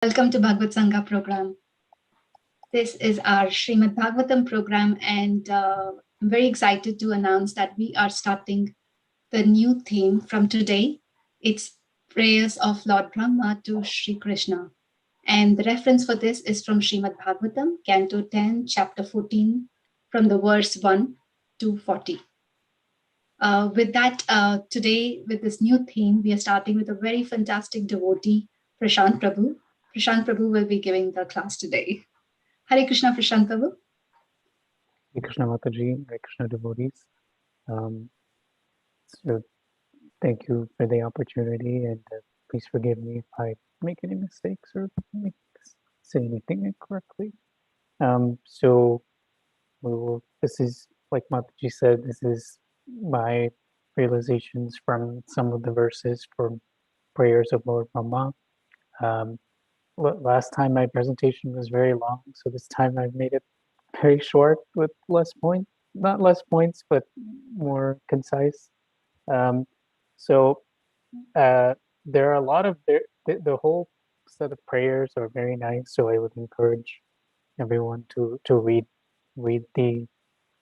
Welcome to BhagavatSanga program. This is our Srimad Bhagavatam program, and I'm very excited to announce that we are starting the new theme from today. It's prayers of Lord Brahma to Sri Krishna. And the reference for this is from Srimad Bhagavatam, Canto 10, Chapter 14, from the verse 1 to 40. With that, today, with this new theme, we are starting with a very fantastic devotee, Prashanth Prabhu. Prashanth Prabhu will be giving the class today. Hare Krishna, Prashanth Prabhu. Hare Krishna Mataji, Hare Krishna devotees. So thank you for the opportunity, and please forgive me if I make any mistakes or say anything incorrectly. So this is, like Mataji said, this is my realizations from some of the verses from prayers of Lord Brahma. Last time my presentation was very long, so this time I've made it very short with not less points, but more concise. So there are a lot of the whole set of prayers are very nice. So I would encourage everyone to read the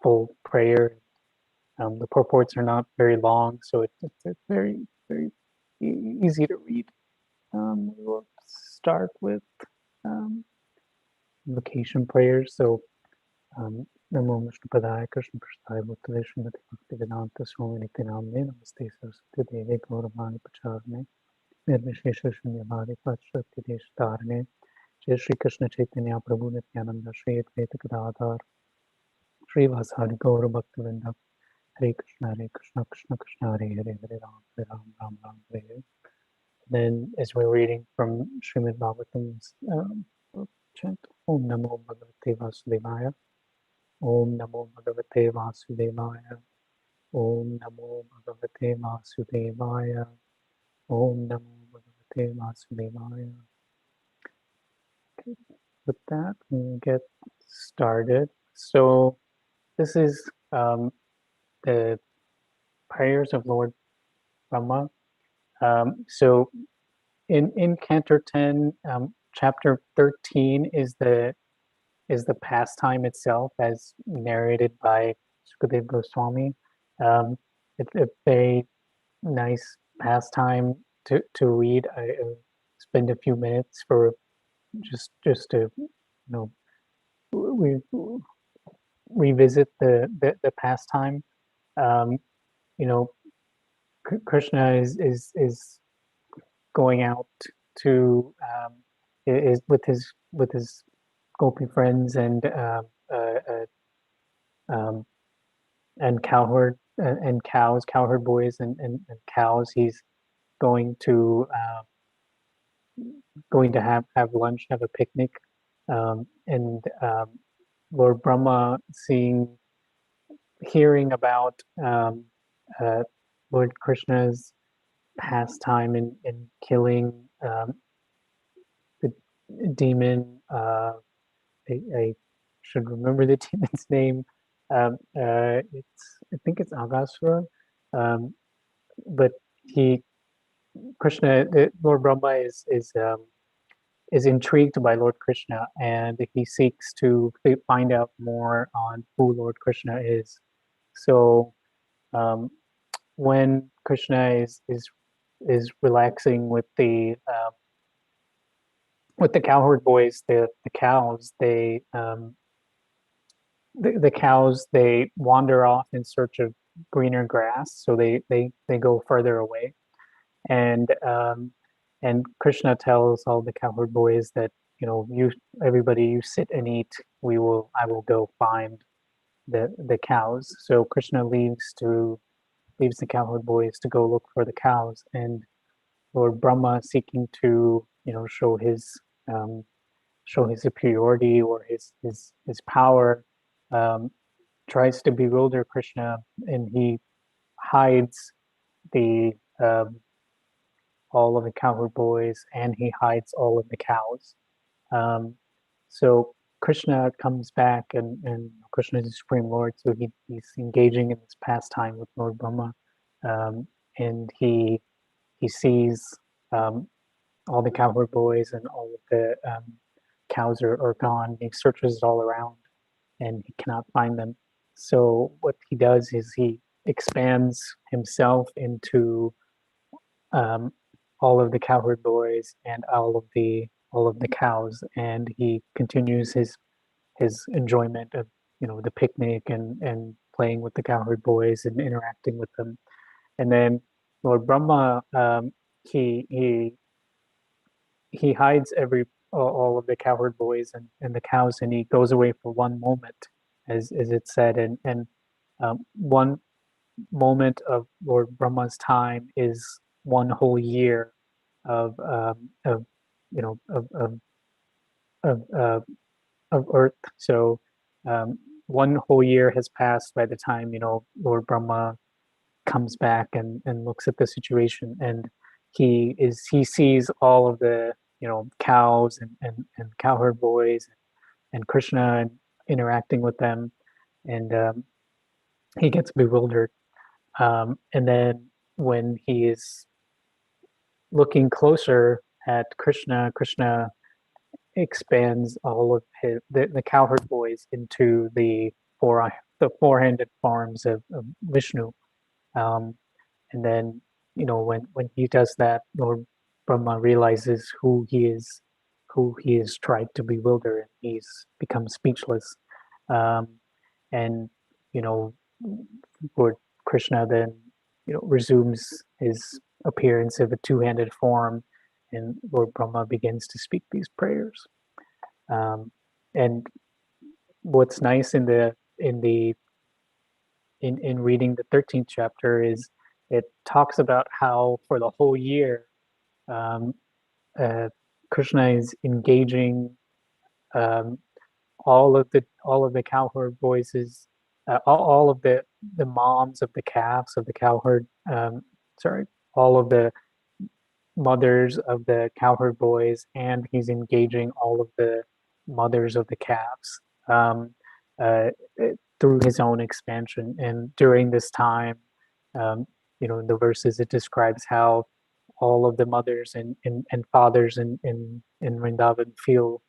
full prayer. The purports are not very long, so it's very easy to read. We will start with invocation prayers. So Namo Vishnu Padaya Krishna Prasthaya Bhuttale Srimati Bhaktivedanta Swami Nitya Namne Namaste Saraswati Deve Gauravani Pacharne Nirvishesha Shunyavadi Pachakti Deshtarne Jai Shri Krishna Chaitanya Prabhu Nityananda Shri Advaita Gadadhar Shri Vasari Gaura Bhaktivedanta Hare Krishna Krishna Krishna Hare Hare Hare Ram Ram Hare Hare. Then, as we're reading from Srimad Bhagavatam's chant, Om Namo Bhagavate Vasudevaya, Om Namo Bhagavate Vasudevaya, Om Namo Bhagavate Vasudevaya, Om Namo Bhagavate Vasudevaya. Okay, with that, we'll get started. So, this is the prayers of Lord Brahma. So in Canto 10, chapter 13 is the pastime itself, as narrated by Sukadeva Goswami. It's a very nice pastime to read. I spend a few minutes for just to revisit the pastime. Krishna is going out to is with his gopi friends and cowherd and cows, cowherd boys and cows. He's going to have lunch, have a picnic, and Lord Brahma hearing about Lord Krishna's pastime in killing the demon. I should remember the demon's name. I think it's Agasura. But Lord Brahma is intrigued by Lord Krishna, and he seeks to find out more on who Lord Krishna is. So when Krishna is relaxing with the cowherd boys, the cows, the cows, they wander off in search of greener grass, so they go further away, and Krishna tells all the cowherd boys that, everybody, you sit and eat. I will go find the cows. So Krishna leaves the cowherd boys to go look for the cows, and Lord Brahma, seeking to show his superiority or his power, tries to bewilder Krishna, and he hides all of the cowherd boys, and he hides all of the cows. So Krishna comes back, and Krishna is the Supreme Lord, so he's engaging in this pastime with Lord Brahma, and he sees all the cowherd boys and all of the cows are gone. He searches all around and he cannot find them. So what he does is he expands himself into um, all of the cowherd boys and all of the cows, and he continues his enjoyment of the picnic and playing with the cowherd boys and interacting with them. And then Lord Brahma, he he hides all of the cowherd boys and the cows, and he goes away for one moment, as it said, and one moment of Lord Brahma's time is one whole year of you know of uh, of Earth. So one whole year has passed by the time Lord Brahma comes back and looks at the situation, and he sees all of the cows and cowherd boys and Krishna and interacting with them, and he gets bewildered. And then when he is looking closer at Krishna, Krishna expands all of the cowherd boys into the four-handed forms of Vishnu. Um, and then when he does that, Lord Brahma realizes who he is tried to bewilder, and he's become speechless. Um, and you know Lord Krishna then resumes his appearance of a two-handed form, and Lord Brahma begins to speak these prayers. And what's nice in reading the 13th chapter is it talks about how for the whole year um, Krishna is engaging um, all of the cowherd voices, all of the moms of the calves of the cowherd, sorry, all of the mothers of the cowherd boys, and he's engaging all of the mothers of the calves um, uh, through his own expansion. And during this time, um, in the verses, it describes how all of the mothers and fathers in Vrindavan feel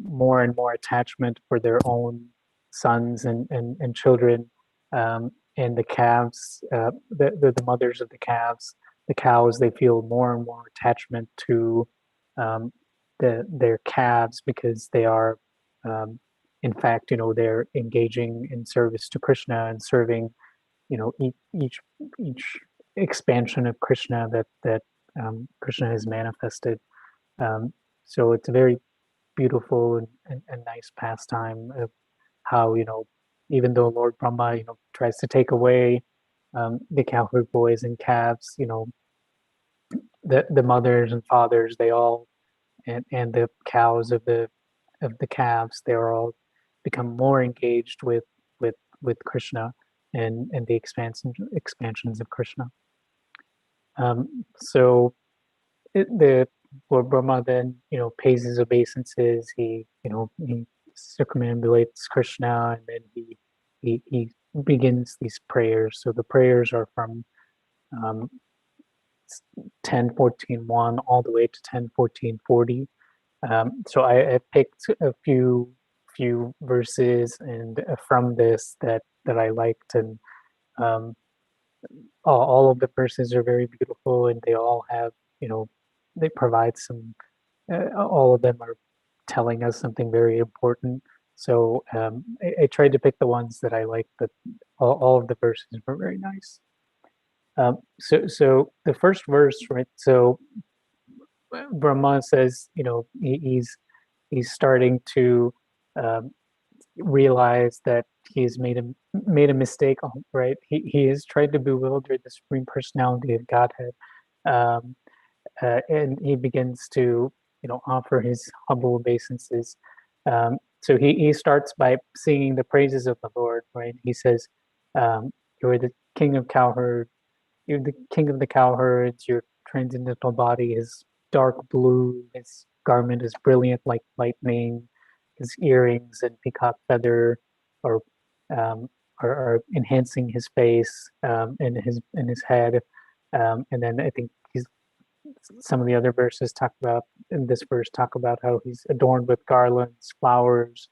more and more attachment for their own sons and children, and the calves, the mothers of the calves, the cows, they feel more and more attachment to um, their calves, because they are, in fact, they're engaging in service to Krishna and serving, each expansion of Krishna that Krishna has manifested. So it's a very beautiful and nice pastime of how even though Lord Brahma tries to take away the cowherd boys and calves, the mothers and fathers, they all, and the cows of the calves, they are all become more engaged with Krishna and the expansions of Krishna. So the Lord Brahma then pays his obeisances. He circumambulates Krishna, and then he begins these prayers. So the prayers are from um, 10:14:1 all the way to 10:14:40. So I picked a few verses and from this that I liked, and um, all of the verses are very beautiful, and they all have they provide some. All of them are telling us something very important. So I tried to pick the ones that I liked, but all of the verses were very nice. So the first verse, right? So Brahma says, he's starting to um, realize that he's made a mistake, right? He has tried to bewilder the Supreme Personality of Godhead, um, and he begins to offer his humble obeisances. So he starts by singing the praises of the Lord, right? He says, "You're the king of cowherd. You're the king of the cowherds. Your transcendental body is dark blue. His garment is brilliant like lightning. His earrings and peacock feather are um, are enhancing his face and his head." And then I think some of the other verses talk about, in this verse, talk about how he's adorned with garlands, flowers,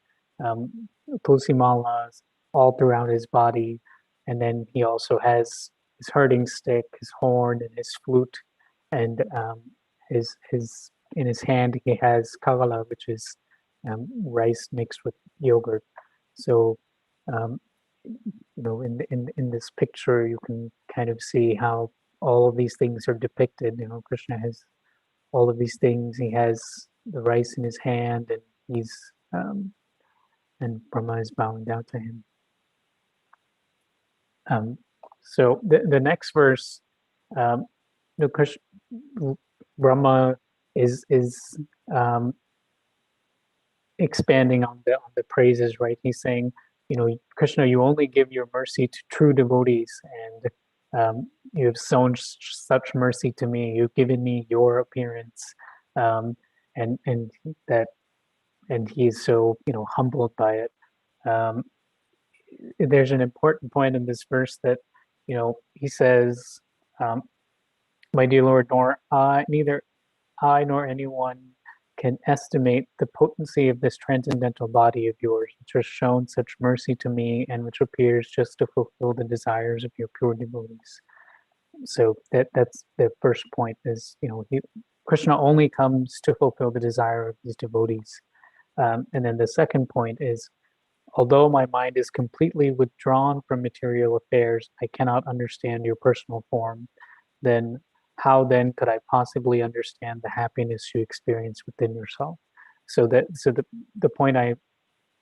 tulsi malas all throughout his body. And then he also has his herding stick, his horn, and his flute. And his in his hand, he has kavala, which is rice mixed with yogurt. So, in this picture, you can kind of see how all of these things are depicted. Krishna has all of these things. He has the rice in his hand, and and Brahma is bowing down to him. So the next verse, Krishna, Brahma is expanding on the praises, right? He's saying, Krishna, you only give your mercy to true devotees, and you have shown such mercy to me. You've given me your appearance, and that, and he is so humbled by it. There's an important point in this verse that he says, "My dear Lord, neither I nor anyone can estimate the potency of this transcendental body of yours, which has shown such mercy to me and which appears just to fulfill the desires of your pure devotees." So that's the first point is, Krishna only comes to fulfill the desire of his devotees. And then the second point is, although my mind is completely withdrawn from material affairs, I cannot understand your personal form. Then how then could I possibly understand the happiness you experience within yourself? So the point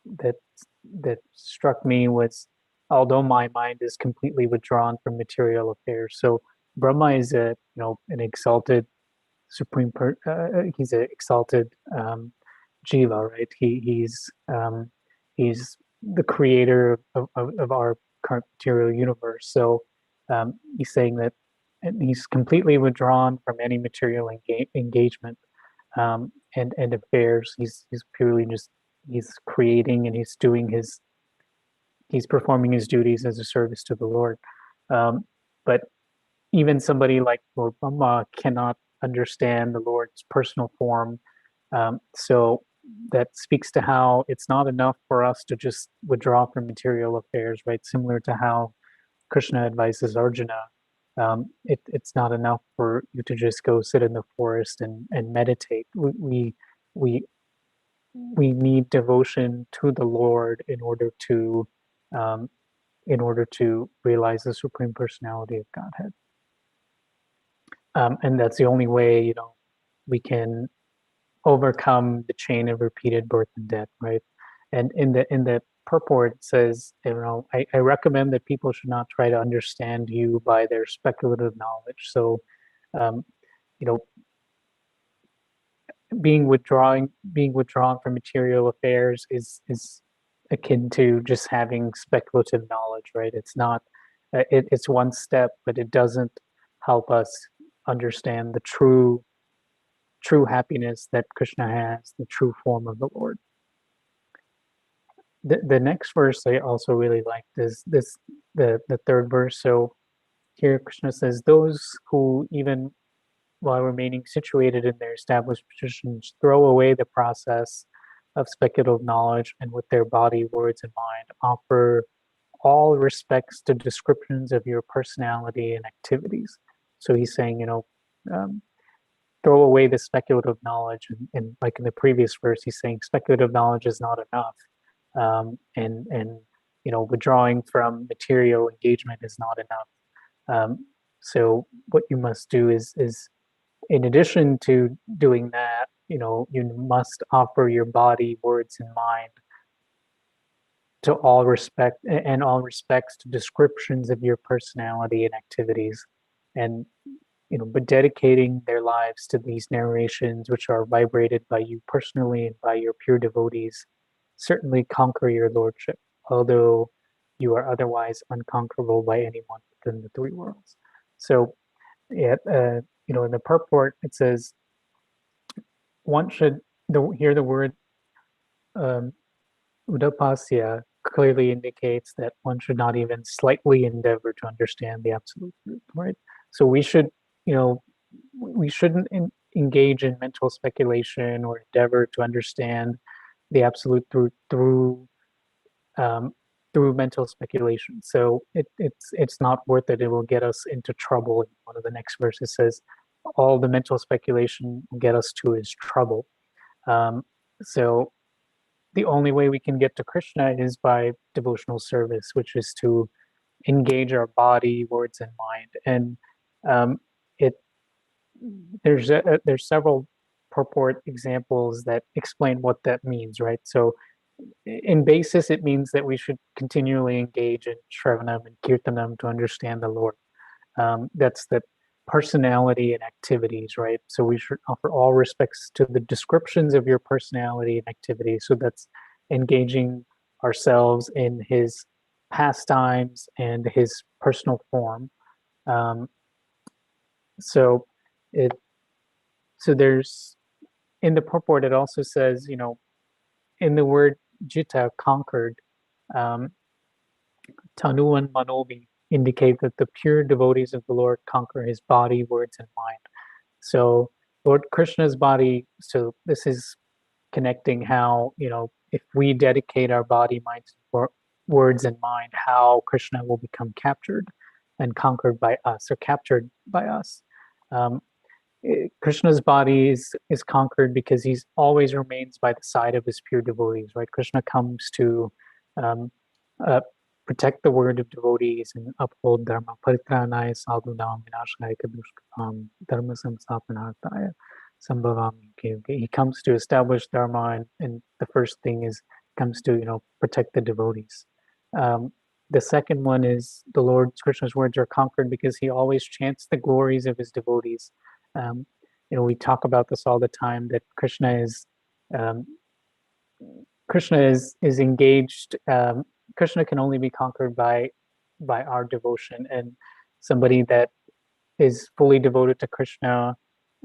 that struck me was, although my mind is completely withdrawn from material affairs. So Brahma is an exalted he's an exalted jiva, right? He's the creator of our current material universe. So he's saying that he's completely withdrawn from any material engagement and affairs. He's purely just, he's creating, and he's performing his duties as a service to the Lord. But even somebody like Lord Brahma cannot understand the Lord's personal form. So that speaks to how it's not enough for us to just withdraw from material affairs, right? Similar to how Krishna advises Arjuna. It's not enough for you to just go sit in the forest and meditate. We need devotion to the Lord in order to realize the Supreme Personality of Godhead. And that's the only way, we can overcome the chain of repeated birth and death, right? And in the purport, it says, I recommend that people should not try to understand you by their speculative knowledge. So, being withdrawn from material affairs is akin to just having speculative knowledge, right? It's not, it's one step, but it doesn't help us understand the true happiness that Krishna has, the true form of the Lord. The next verse I also really liked is the third verse. So here Krishna says, those who, even while remaining situated in their established positions, throw away the process of speculative knowledge, and with their body, words, and mind offer all respects to descriptions of your personality and activities. So he's saying, throw away the speculative knowledge, and like in the previous verse, he's saying speculative knowledge is not enough, and withdrawing from material engagement is not enough. So what you must do is in addition to doing that, you must offer your body, words, and mind to all respects to descriptions of your personality and activities, and but dedicating their lives to these narrations, which are vibrated by you personally and by your pure devotees, certainly conquer your lordship, although you are otherwise unconquerable by anyone within the three worlds. So, in the purport, it says, one should hear the word udapasya clearly indicates that one should not even slightly endeavor to understand the absolute truth, right? So we should, we shouldn't engage in mental speculation or endeavor to understand the absolute through mental speculation. So it's not worth it. It will get us into trouble. And one of the next verses says, all the mental speculation will get us to is trouble. So the only way we can get to Krishna is by devotional service, which is to engage our body, words, and mind. And it there's several purport examples that explain what that means, right? So in basis, it means that we should continually engage in Shravanam and Kirtanam to understand the Lord. That's the personality and activities, right? So we should offer all respects to the descriptions of your personality and activity. So that's engaging ourselves in his pastimes and his personal form. Um, so it so there's in the purport it also says, in the word jita, conquered, um, Tanu and Manobi indicate that the pure devotees of the Lord conquer his body, words, and mind. So Lord Krishna's body, so this is connecting how, if we dedicate our body, mind, words, and mind, how Krishna will become captured and conquered by us, or captured by us. Um, Krishna's body is conquered because he's always remains by the side of his pure devotees, right? Krishna comes to um, uh, protect the word of devotees and uphold dharma. Paritranaya sadhunam vinashaya kadushkam dharma samsthapanarthaya sambhavami yuge yuge. He comes to establish dharma, and the first thing is comes to protect the devotees. The second one is the Lord Krishna's words are conquered because he always chants the glories of his devotees. Um, we talk about this all the time, that um, Krishna is engaged. Krishna can only be conquered by our devotion, and somebody that is fully devoted to Krishna,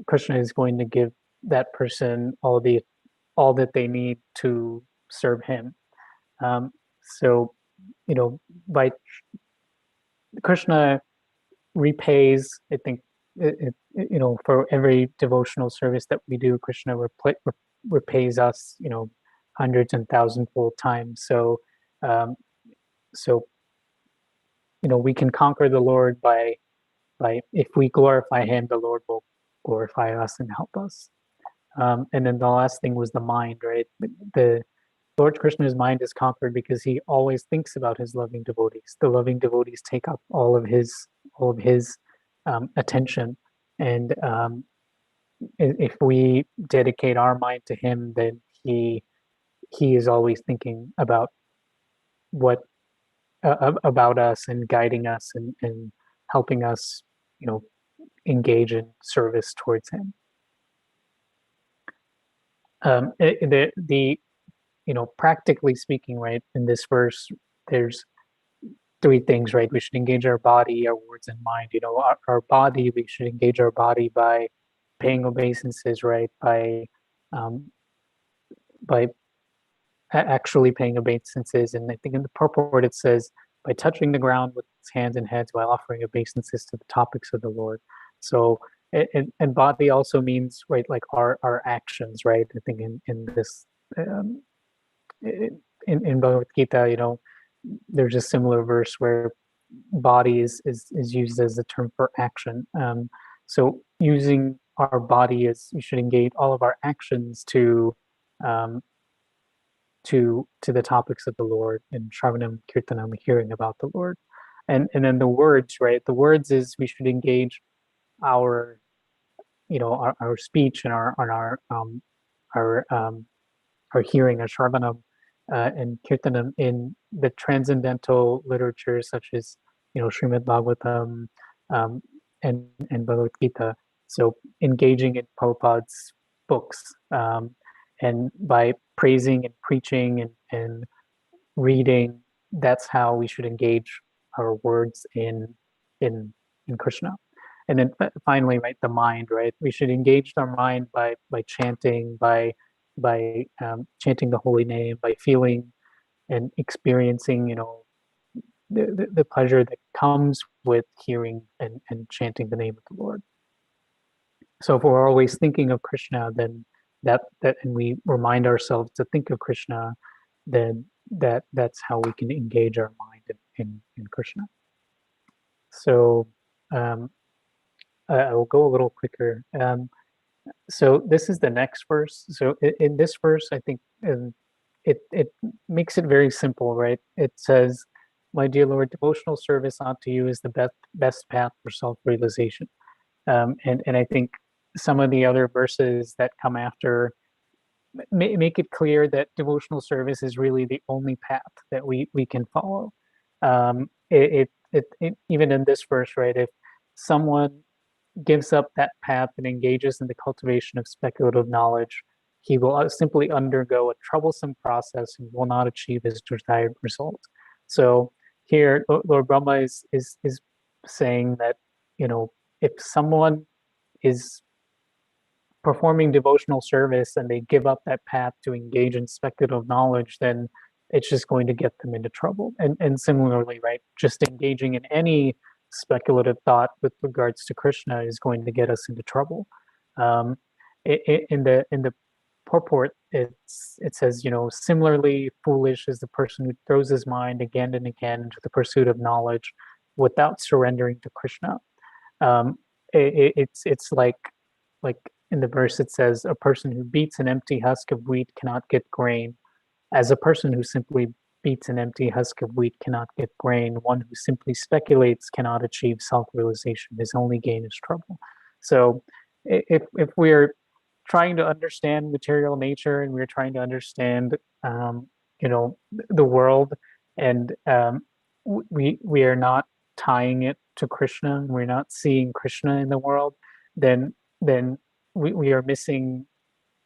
Krishna is going to give that person all that they need to serve him. So, by Krishna repays, I think, for every devotional service that we do, Krishna repays us, hundreds and thousandfold times. Um, so, we can conquer the Lord by if we glorify Him, the Lord will glorify us and help us. And then the last thing was the mind, right? The Lord Krishna's mind is conquered because he always thinks about his loving devotees. The loving devotees take up all of his attention, and if we dedicate our mind to him, then he is always thinking about what about us and guiding us and helping us, engage in service towards him. The practically speaking, right, in this verse, there's three things, right? We should engage our body, our words, and mind. Our body, we should engage our body by paying obeisances, right? Um, by actually paying obeisances. And I think in the purport it says, by touching the ground with its hands and heads while offering obeisances to the topics of the Lord. So, and body also means, right, like our actions, right? I think in this, in Bhagavad Gita, there's a similar verse where body is used as a term for action. So using our body is, you should engage all of our actions um, to the topics of the Lord, in Shravanam, Kirtanam, hearing about the Lord. And then the words, right? The words is, we should engage our our speech and our our hearing, our Shravanam, and Kirtanam in the transcendental literature such as Srimad Bhagavatam, um, and Bhagavad Gita. So engaging in Prabhupada's books, and by praising and preaching and reading, that's how we should engage our words in in Krishna. And then finally, right, the mind, right? We should engage our mind by chanting, by chanting the holy name, by feeling and experiencing, the pleasure that comes with hearing and chanting the name of the Lord. So if we're always thinking of Krishna, then that and we remind ourselves to think of Krishna, then that's how we can engage our mind in Krishna. So I will go a little quicker. So this is the next verse. So in this verse, I think it makes it very simple, right? It says, "My dear Lord, devotional service unto you is the best path for self-realization." And I think some of the other verses that come after make it clear that devotional service is really the only path that we can follow. Even in this verse, right? If someone gives up that path and engages in the cultivation of speculative knowledge, he will simply undergo a troublesome process and will not achieve his desired result. So here, Lord Brahma is saying that, you know, if someone is performing devotional service and they give up that path to engage in speculative knowledge, then it's just going to get them into trouble. And similarly, right, just engaging in any speculative thought with regards to Krishna is going to get us into trouble. Um, in the purport, it says, you know, similarly foolish is the person who throws his mind again and again into the pursuit of knowledge without surrendering to Krishna. Um, it's like in the verse it says, a person who beats an empty husk of wheat cannot get grain. As a person who simply beats an empty husk of wheat cannot get grain, one who simply speculates cannot achieve self-realization. His only gain is trouble. So if we're trying to understand material nature and we're trying to understand you know, the world, and we are not tying it to Krishna, we're not seeing Krishna in the world, then we are missing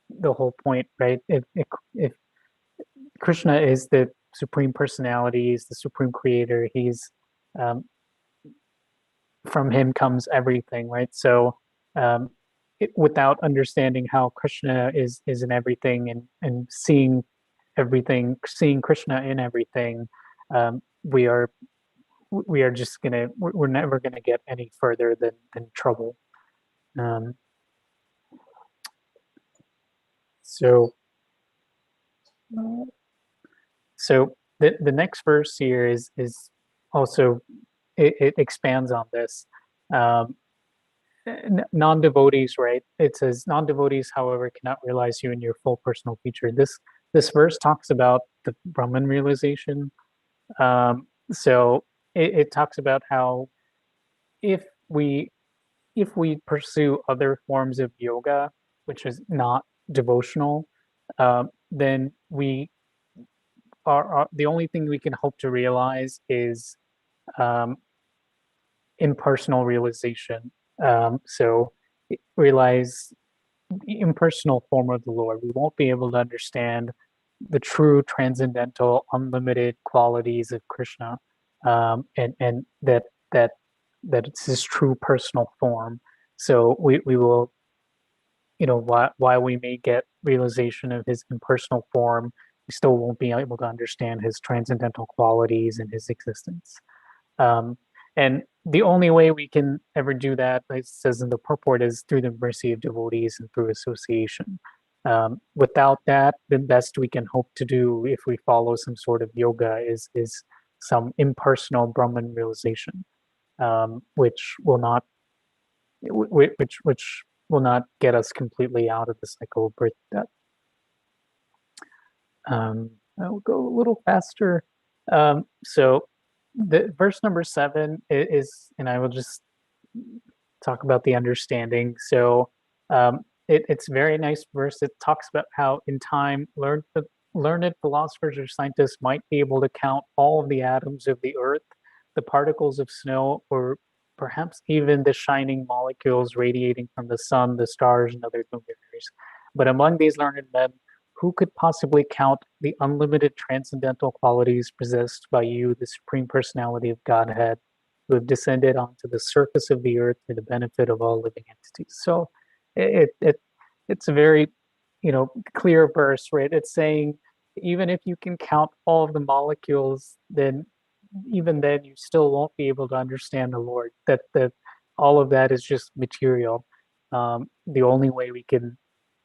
the whole point, right? If Krishna is the supreme personality, he's the supreme creator, he's um, from him comes everything, right? So um, without understanding how Krishna is in everything, and seeing everything, seeing Krishna in everything, we are just gonna, we're never gonna get any further than trouble. Um, so so the next verse here is also, it expands on this. Um, non-devotees, right? It says non-devotees, however, cannot realize you in your full personal feature. This verse talks about the Brahman realization. So it talks about how if we pursue other forms of yoga, which is not devotional, then we are the only thing we can hope to realize is um, impersonal realization. So realize the impersonal form of the Lord. We won't be able to understand the true transcendental, unlimited qualities of Krishna, and that that it's his true personal form. So we will, you know, why we may get realization of his impersonal form, we still won't be able to understand his transcendental qualities and his existence. Um, and the only way we can ever do that, like it says in the purport, is through the mercy of devotees and through association. Without that, the best we can hope to do, if we follow some sort of yoga, is some impersonal Brahman realization, which will not which will not get us completely out of the cycle of birth and death. I'll go a little faster. So the verse number 7 is, and I will just talk about the understanding. So it's a very nice verse. It talks about how in time learned philosophers or scientists might be able to count all of the atoms of the earth, the particles of snow, or perhaps even the shining molecules radiating from the sun, the stars, and other luminaries. But among these learned men, who could possibly count the unlimited transcendental qualities possessed by you, the Supreme Personality of Godhead, who have descended onto the surface of the earth for the benefit of all living entities? So it's a very, you know, clear verse, right? It's saying even if you can count all of the molecules, then even then you still won't be able to understand the Lord. That all of that is just material. the only way we can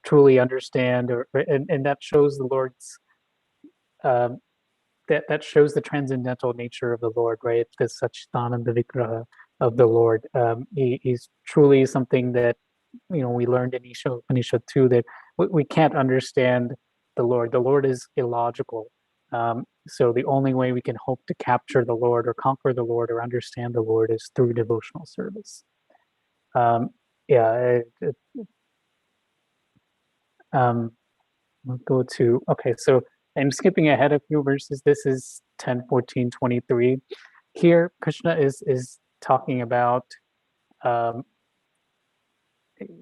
truly understand, and that shows the Lord's um, that shows the transcendental nature of the Lord, right? The Satchitananda Vigraha of the Lord. He's truly something that we learned in Isha Upanishad too, that we can't understand the Lord. The Lord is illogical. So the only way we can hope to capture the Lord or conquer the Lord or understand the Lord is through devotional service. Yeah, we'll go to, okay, so I'm skipping ahead a few verses. This is 10, 14, 23. Here, Krishna is talking about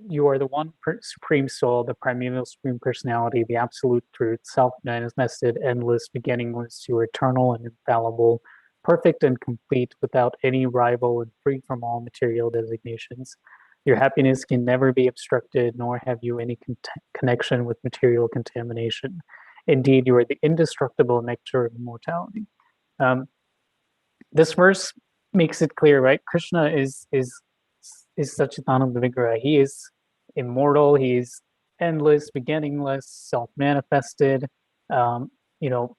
you are the one supreme soul, the primeval supreme personality, the absolute truth, self-manifested, endless, beginningless. You are eternal and infallible, perfect and complete, without any rival and free from all material designations. Your happiness can never be obstructed, nor have you any connection with material contamination. Indeed, you are the indestructible nectar of immortality. This verse makes it clear, right? Krishna is Satchitananda Vigraha. He is immortal. He is endless, beginningless, self-manifested.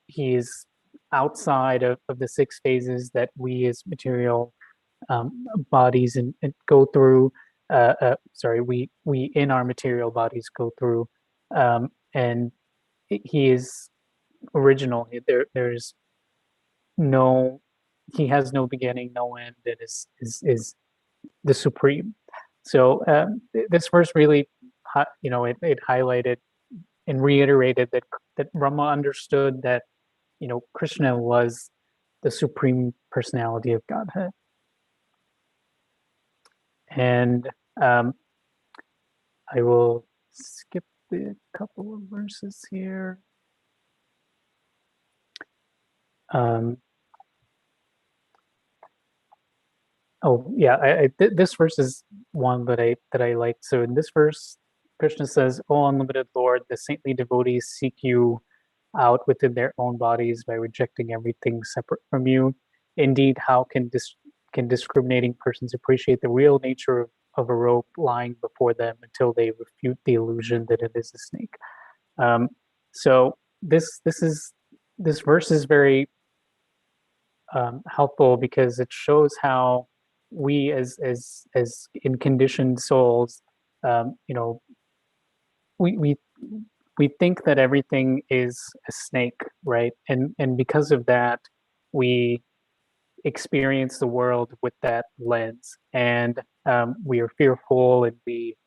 He is outside of the six phases that we as material bodies and go through. Sorry, we in our material bodies go through, and he is original. There's no, he has no beginning, no end, and is the supreme. So this verse really, it highlighted and reiterated that Brahma understood that Krishna was the supreme personality of Godhead. And I will skip the couple of verses here. Oh yeah, this verse is one that I like. So in this verse, Krishna says, "O unlimited Lord, the saintly devotees seek you out within their own bodies by rejecting everything separate from you. Indeed, how can discriminating persons appreciate the real nature of a rope lying before them until they refute the illusion that it is a snake?" So this verse is very helpful because it shows how we as in conditioned souls, you know, we we think that everything is a snake, right? And because of that, we experience the world with that lens, and we are fearful, and we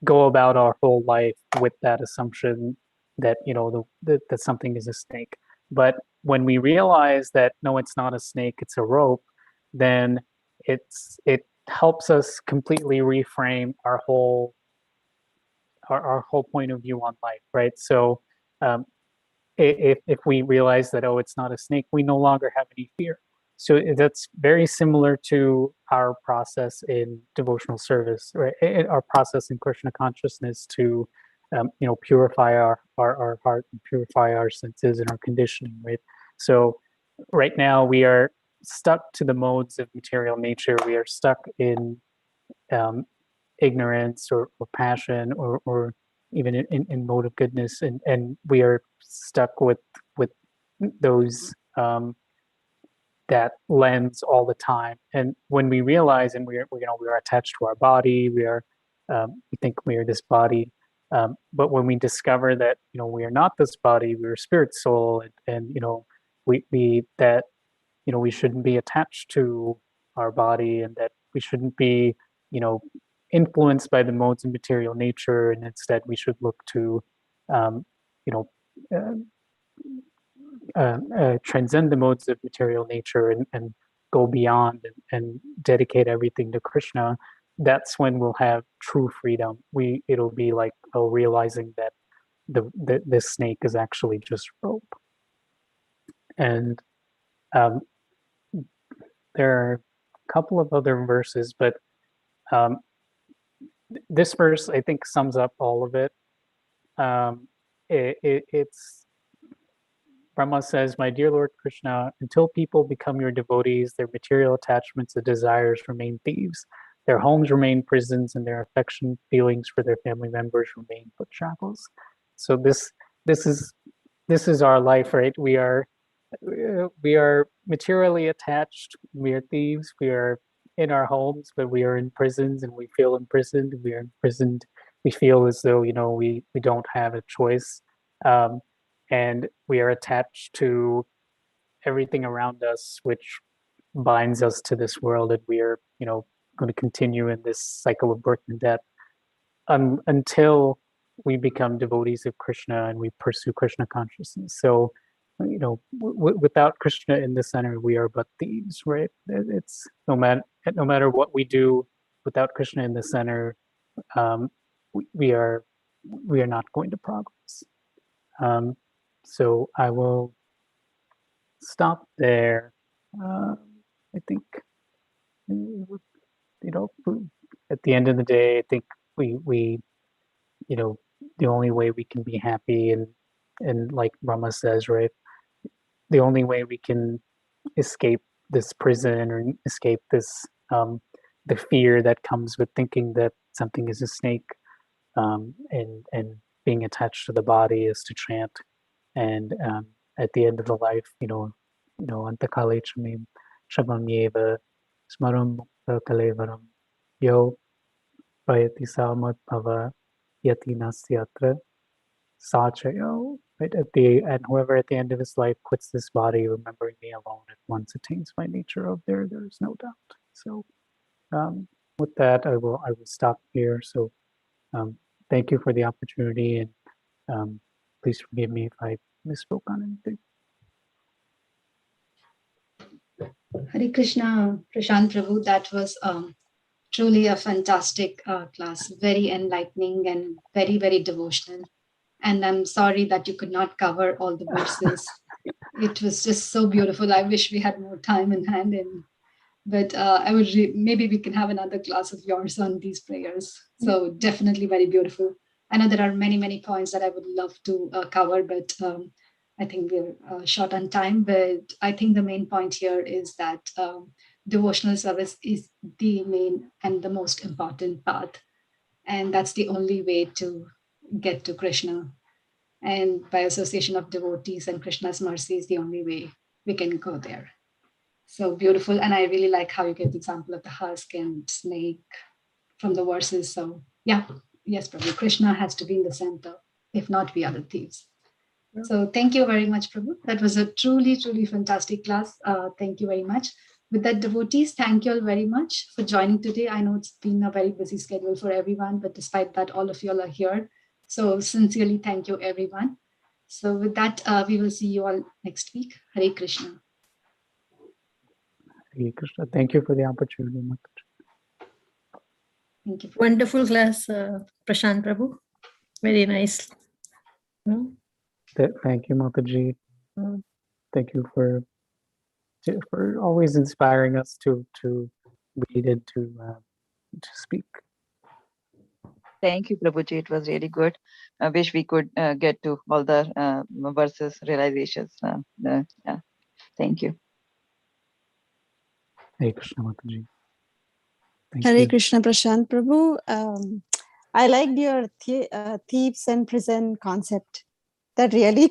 go about our whole life with that assumption that that something is a snake. But when we realize that no, it's not a snake, it's a rope, then it helps us completely reframe our whole point of view on life, right? So um, if we realize that, oh, it's not a snake, we no longer have any fear. So that's very similar to our process in devotional service, right? Our process in Krishna consciousness to purify our heart and purify our senses and our conditioning, right? So right now we are stuck to the modes of material nature. We are stuck in um, ignorance or passion or even in mode of goodness, and we are stuck with those that lens all the time. And when we realize, and we are attached to our body, we think we are this body, but when we discover that we are not this body, we are spirit soul, and we that we shouldn't be attached to our body, and that we shouldn't be you know influenced by the modes of material nature, and instead we should look to um, you know uh, transcend the modes of material nature, and go beyond, and dedicate everything to Krishna. That's when we'll have true freedom. It'll be like realizing that the snake is actually just rope. And um, there are a couple of other verses, but um, this verse I think sums up all of it. It's Brahma says, "My dear Lord Krishna, until people become your devotees, their material attachments and desires remain thieves. their homes remain prisons and their affection feelings for their family members remain foot shackles. So this is our life, right? We are materially attached. We are thieves. We are in our homes, but we are in prisons, and we feel imprisoned. We are imprisoned. We feel as though we don't have a choice, and we are attached to everything around us, which binds us to this world, and we are going to continue in this cycle of birth and death until we become devotees of Krishna and we pursue Krishna consciousness. So, without Krishna in the center, we are but thieves, right? It's no matter what we do, without Krishna in the center, we are not going to progress. So I will stop there. I think, at the end of the day, I think we the only way we can be happy and like Brahma says, right, the only way we can escape this prison or escape this the fear that comes with thinking that something is a snake, and being attached to the body, is to chant. And at the end of the life, antakale chamim shamamyeva smaram mukta kalevaram yo prayati samat bhava yati nasyatra sachayo. Right, and whoever at the end of his life quits this body, remembering me alone, at once attains my nature of there is no doubt. So with that, I will stop here. So thank you for the opportunity, and please forgive me if I misspoke on anything. Hare Krishna, Prashanth Prabhu, that was truly a fantastic class, very enlightening and very, very devotional. And I'm sorry that you could not cover all the verses. It was just so beautiful. I wish we had more time in hand. But I would maybe we can have another class of yours on these prayers. So definitely very beautiful. I know there are many, many points that I would love to cover, but I think we're short on time. But I think the main point here is that devotional service is the main and the most important path. And that's the only way to get to Krishna. And by association of devotees and Krishna's mercy is the only way we can go there. So beautiful. And I really like how you gave the example of the husk and snake from the verses. So yeah, yes, Prabhu, Krishna has to be in the center. If not, we are the thieves. Yeah. So thank you very much, Prabhu. That was a truly, truly fantastic class. Thank you very much. With that, devotees, thank you all very much for joining today. I know it's been a very busy schedule for everyone, but despite that, all of you all are here. So sincerely, thank you, everyone. So with that, we will see you all next week. Hare Krishna. Hare Krishna. Thank you for the opportunity, Mataji. Thank you. Wonderful class, Prashanth Prabhu. Very nice. Thank you, Mataji. Thank you for always inspiring us to read and to speak. Thank you, Prabhuji. It was really good. I wish we could get to all the verses, realizations. Yeah. Thank you. Hare Krishna, Mataji. Hare Krishna, Prashanth Prabhu. I liked your thieves and prison concept. That really